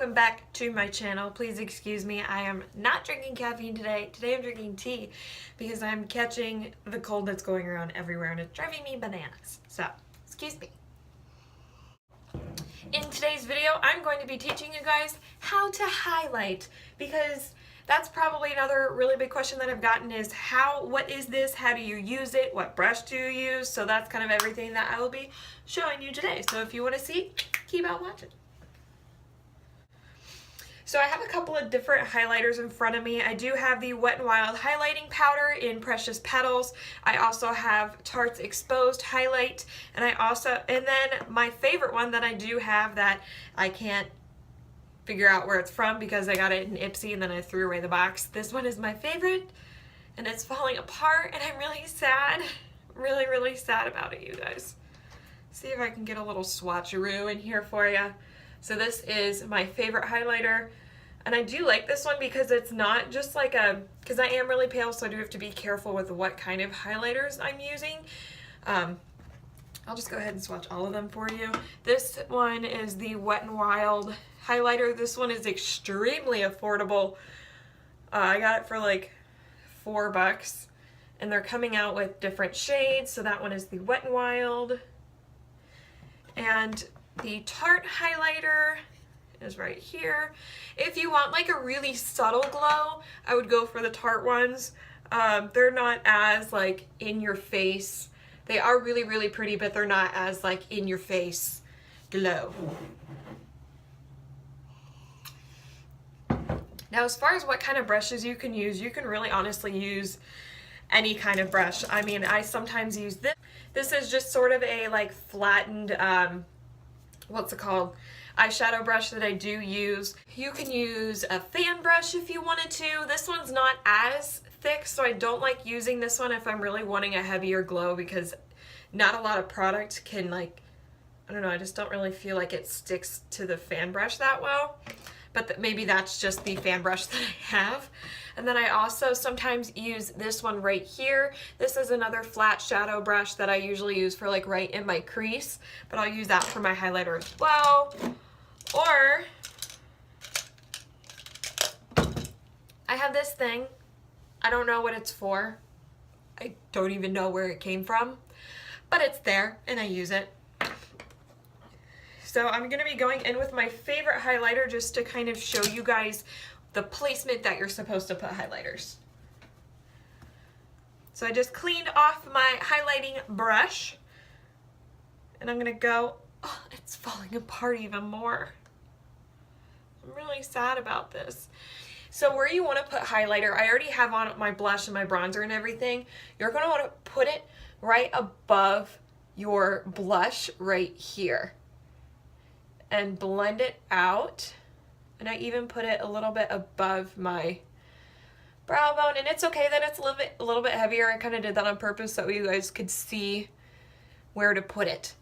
welcome back to my channel. Please excuse me, I am not drinking caffeine today. Today I'm drinking tea because I'm catching the cold that's going around everywhere and it's driving me bananas. So, excuse me. In today's video, I'm going to be teaching you guys how to highlight because that's probably another really big question that I've gotten is what is this? How do you use it? What brush do you use? So that's kind of everything that I will be showing you today. So if you want to see, keep on watching. So I have a couple of different highlighters in front of me. I do have the Wet n Wild highlighting powder in Precious Petals. I also have Tarte's Exposed Highlight, and then my favorite one that I do have that I can't figure out where it's from because I got it in Ipsy and then I threw away the box. This one is my favorite and it's falling apart and I'm really sad. Really sad about it, you guys. See if I can get a little swatcheroo in here for you. So this is my favorite highlighter, and I do like this one because it's not just like because I am really pale, so I do have to be careful with what kind of highlighters I'm using. I'll just go ahead and swatch all of them for you. This one is the Wet n Wild highlighter. This one is extremely affordable. I got it for like $4, and they're coming out with different shades. So that one is the Wet n Wild, and the Tarte highlighter is right here. If you want like a really subtle glow, I would go for the Tarte ones. They're not as like in your face. They are really pretty, but they're not as like in your face glow. Now as far as what kind of brushes you can use, you can really honestly use any kind of brush. I mean, I sometimes use this. This is just sort of a like flattened what's it called, eyeshadow brush that I do use. You can use a fan brush if you wanted to. This one's not as thick, so I don't like using this one if I'm really wanting a heavier glow because not a lot of product can like, I don't know, I just don't really feel like it sticks to the fan brush that well. But maybe that's just the fan brush that I have. And then I also sometimes use this one right here. This is another flat shadow brush that I usually use for like right in my crease, but I'll use that for my highlighter as well. Or I have this thing. I don't know what it's for. I don't even know where it came from, but it's there and I use it. So I'm going to be going in with my favorite highlighter just to kind of show you guys the placement that you're supposed to put highlighters. So I just cleaned off my highlighting brush and I'm going to go, oh, it's falling apart even more. I'm really sad about this. So where you want to put highlighter, I already have on my blush and my bronzer and everything. You're going to want to put it right above your blush right here and blend it out. And I even put it a little bit above my brow bone, and it's okay that it's a little bit heavier. I kind of did that on purpose so you guys could see where to put it.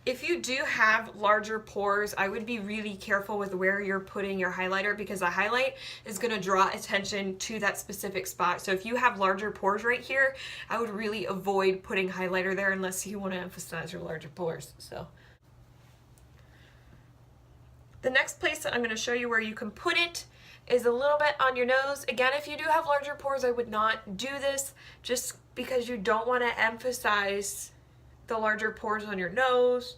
If you do have larger pores, I would be really careful with where you're putting your highlighter because the highlight is going to draw attention to that specific spot. So if you have larger pores right here, I would really avoid putting highlighter there unless you want to emphasize your larger pores. So the next place that I'm going to show you where you can put it is a little bit on your nose. Again, if you do have larger pores, I would not do this just because you don't want to emphasize the larger pores on your nose.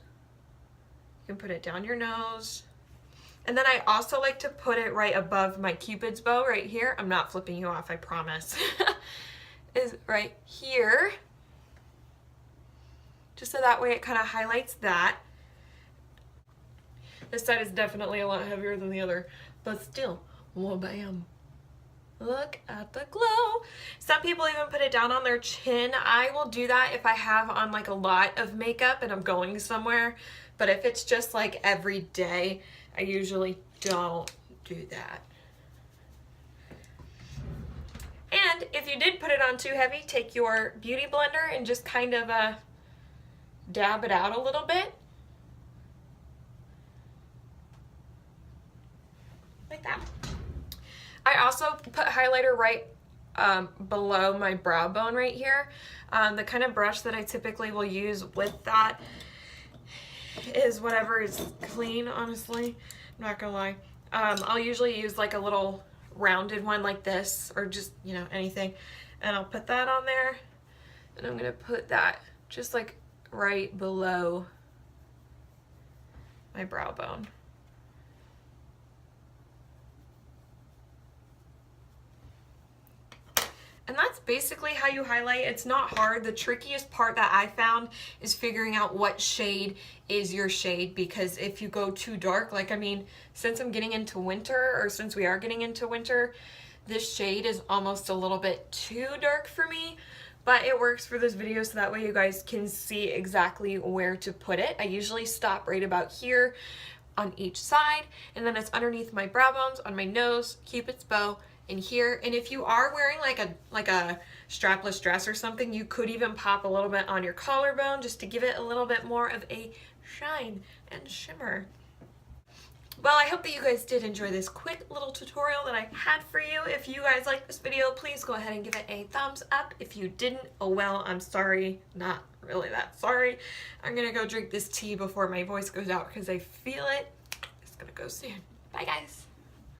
You can put it down your nose. And then I also like to put it right above my Cupid's bow right here. I'm not flipping you off, I promise. Is right here. Just so that way it kind of highlights that. This side is definitely a lot heavier than the other, but still, whoa, bam. Look at the glow. Some people even put it down on their chin. I will do that if I have on like a lot of makeup and I'm going somewhere, but if it's just like every day, I usually don't do that. And if you did put it on too heavy, take your beauty blender and just kind of dab it out a little bit. Like that. I also put highlighter right below my brow bone right here. The kind of brush that I typically will use with that is whatever is clean, honestly. I'm not gonna lie. I'll usually use like a little rounded one like this, or just, you know, anything. And I'll put that on there. And I'm gonna put that just like right below my brow bone. And that's basically how you highlight. It's not hard. The trickiest part that I found is figuring out what shade is your shade, because if you go too dark, like, I mean, since I'm getting into winter, or since we are getting into winter, this shade is almost a little bit too dark for me, but it works for this video so that way you guys can see exactly where to put it. I usually stop right about here on each side, and then it's underneath my brow bones, on my nose, Cupid's bow, in here. And if you are wearing like a strapless dress or something, you could even pop a little bit on your collarbone just to give it a little bit more of a shine and shimmer. Well, I hope that you guys did enjoy this quick little tutorial that I had for you. If you guys liked this video, please go ahead and give it a thumbs up. If you didn't, oh well, I'm sorry. Not really that sorry. I'm gonna go drink this tea before my voice goes out because I feel it. It's gonna go soon. Bye, guys.